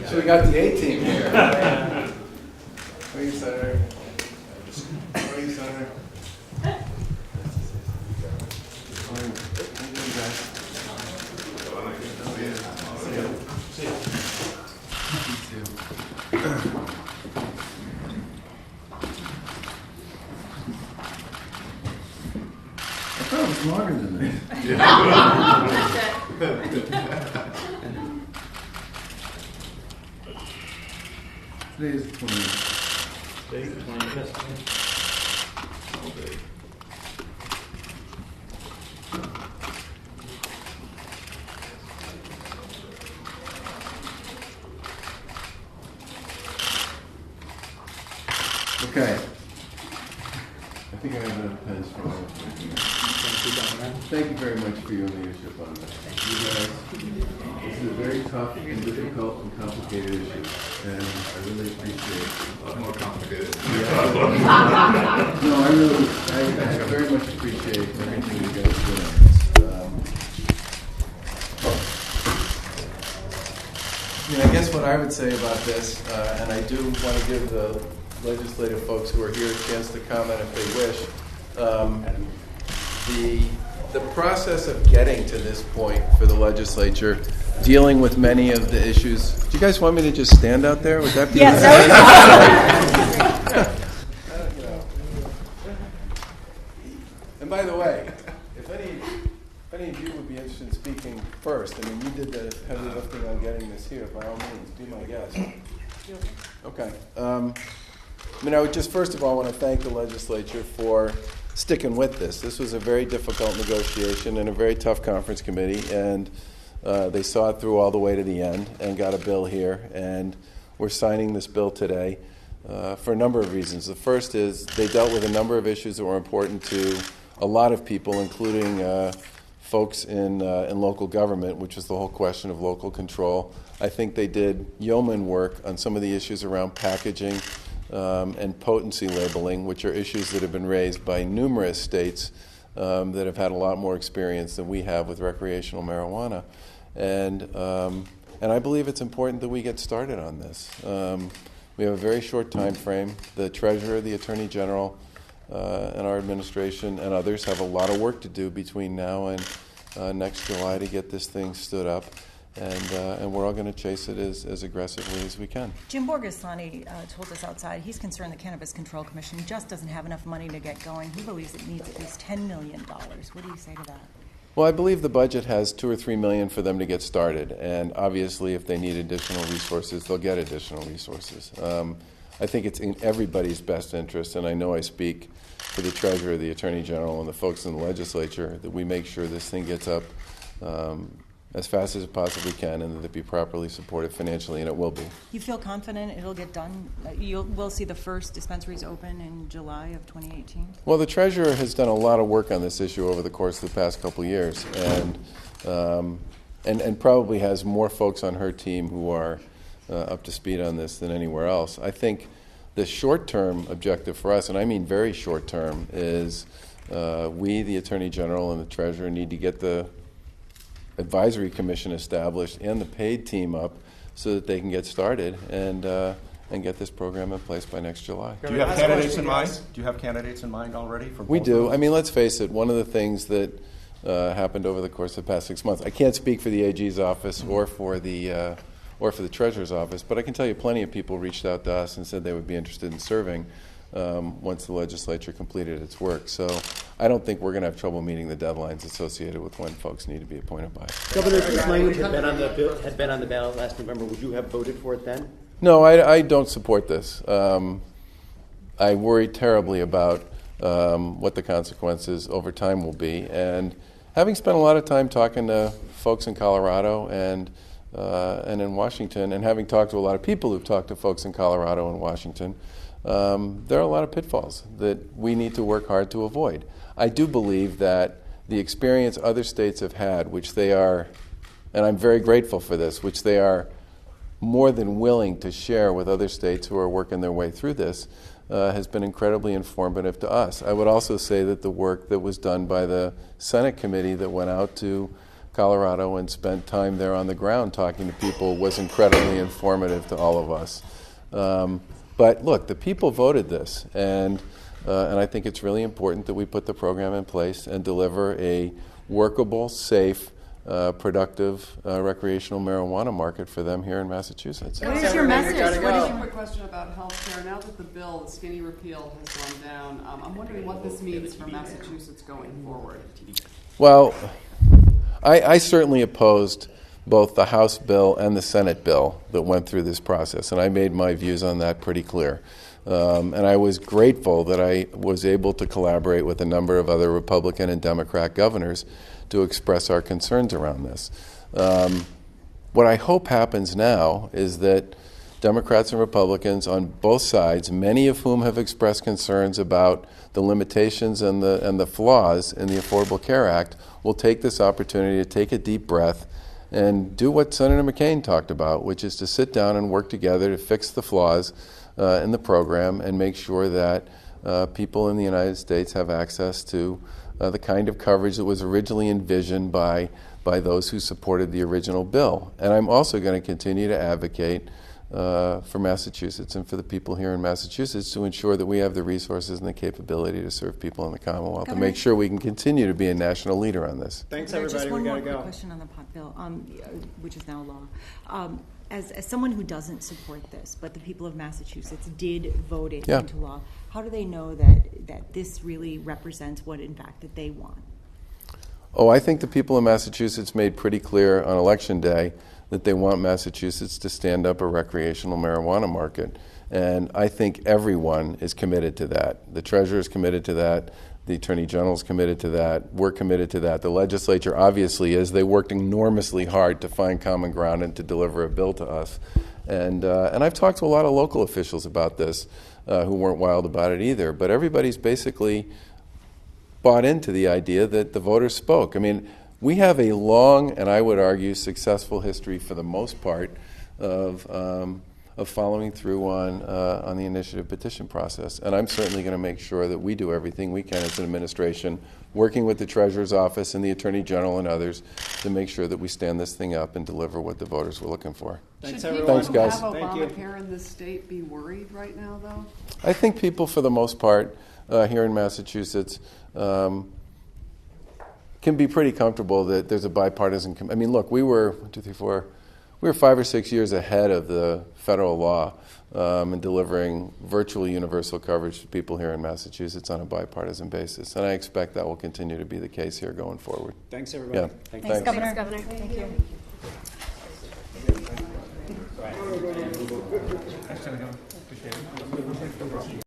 So we got the A-team here. How are you, Senator? How are you, Senator? I thought it was longer than this. Today is the 20th. Today's the 20th. All day. Okay. I think I have enough pens for all of you. Thank you very much for your leadership on this. You guys, this is a very tough and difficult and complicated issue, and I really appreciate it. A lot more complicated. No, I very much appreciate everything you guys do on this. I guess what I would say about this, and I do want to give the legislative folks who are here a chance to comment if they wish. The process of getting to this point for the legislature, dealing with many of the issues. Do you guys want me to just stand out there? Would that be? Yes. And by the way, if any of you would be interested in speaking first, I mean, you did the heavy lifting on getting this here. By all means, be my guest. Okay. I would just first of all want to thank the legislature for sticking with this. This was a very difficult negotiation and a very tough conference committee, and they saw it through all the way to the end and got a bill here, and we're signing this bill today for a number of reasons. The first is they dealt with a number of issues that were important to a lot of people, including folks in local government, which was the whole question of local control. I think they did yeoman work on some of the issues around packaging and potency labeling, which are issues that have been raised by numerous states that have had a lot more experience than we have with recreational marijuana. And I believe it's important that we get started on this. We have a very short time frame. The Treasurer, the Attorney General, and our administration and others have a lot of work to do between now and next July to get this thing stood up. And we're all going to chase it as aggressively as we can. Jim Borghesani told us outside he's concerned the Cannabis Control Commission just doesn't have enough money to get going. He believes it needs at least $10 million. What do you say to that? Well, I believe the budget has $2 or $3 million for them to get started, and obviously if they need additional resources, they'll get additional resources. I think it's in everybody's best interest, and I know I speak for the Treasurer, the Attorney General, and the folks in the legislature, that we make sure this thing gets up as fast as it possibly can, and that it be properly supported financially, and it will be. You feel confident it'll get done? We'll see the first dispensaries open in July of 2018? Well, the Treasurer has done a lot of work on this issue over the course of the past couple of years, and probably has more folks on her team who are up to speed on this than anywhere else. I think the short-term objective for us, and I mean very short-term, is we, the Attorney General and the Treasurer, need to get the advisory commission established and the paid team up so that they can get started and get this program in place by next July. Do you have candidates in mind? Do you have candidates in mind already? For We do. I mean, let's face it, one of the things that happened over the course of the past 6 months, I can't speak for the AG's office or for the Treasurer's office, but I can tell you plenty of people reached out to us and said they would be interested in serving once the legislature completed its work. So I don't think we're going to have trouble meeting the deadlines associated with when folks need to be appointed by. Governor, if this language had been on the ballot last November, would you have voted for it then? No, I don't support this. I worry terribly about what the consequences over time will be. And having spent a lot of time talking to folks in Colorado and in Washington, and having talked to a lot of people who've talked to folks in Colorado and Washington, there are a lot of pitfalls that we need to work hard to avoid. I do believe that the experience other states have had, which they are, and I'm very grateful for this, which they are more than willing to share with other states who are working their way through this, has been incredibly informative to us. I would also say that the work that was done by the Senate committee that went out to Colorado and spent time there on the ground talking to people was incredibly informative to all of us. But look, the people voted this, and I think it's really important that we put the program in place and deliver a workable, safe, productive recreational marijuana market for them here in Massachusetts. What is your message? What is Quick question about health care. Now that the bill, the skinny repeal, has gone down, I'm wondering what this means for Massachusetts going forward. Well, I certainly opposed both the House bill and the Senate bill that went through this process, and I made my views on that pretty clear. And I was grateful that I was able to collaborate with a number of other Republican and Democrat governors to express our concerns around this. What I hope happens now is that Democrats and Republicans on both sides, many of whom have expressed concerns about the limitations and the flaws in the Affordable Care Act, will take this opportunity to take a deep breath and do what Senator McCain talked about, which is to sit down and work together to fix the flaws in the program and make sure that people in the United States have access to the kind of coverage that was originally envisioned by those who supported the original bill. And I'm also going to continue to advocate for Massachusetts and for the people here in Massachusetts to ensure that we have the resources and the capability to serve people in the Commonwealth and make sure we can continue to be a national leader on this. Thanks, Governor, everybody. just one We more gotta quick go. question on the pot bill, which is now law. As someone who doesn't support this, but the people of Massachusetts did vote it Yeah. into law, how do they know that this really represents what, in fact, that they want? Oh, I think the people of Massachusetts made pretty clear on Election Day that they want Massachusetts to stand up a recreational marijuana market. And I think everyone is committed to that. The Treasurer is committed to that. The Attorney General is committed to that. We're committed to that. The legislature obviously is. They worked enormously hard to find common ground and to deliver a bill to us. And I've talked to a lot of local officials about this who weren't wild about it either. But everybody's basically bought into the idea that the voters spoke. I mean, we have a long and I would argue successful history for the most part of following through on the initiative petition process. And I'm certainly going to make sure that we do everything we can as an administration, working with the Treasurer's Office and the Attorney General and others, to make sure that we stand this thing up and deliver what the voters were looking for. Thanks, Should everyone. people Thanks, guys. who Thank have you. Obamacare in this state be worried right now, though? I think people, for the most part, here in Massachusetts, can be pretty comfortable that there's a bipartisan. I mean, look, we were 5 or 6 years ahead of the federal law in delivering virtually universal coverage to people here in Massachusetts on a bipartisan basis, and I expect that will continue to be the case here going forward. Thanks, everybody. Yeah. Thanks, Governor. Governor. Thank you.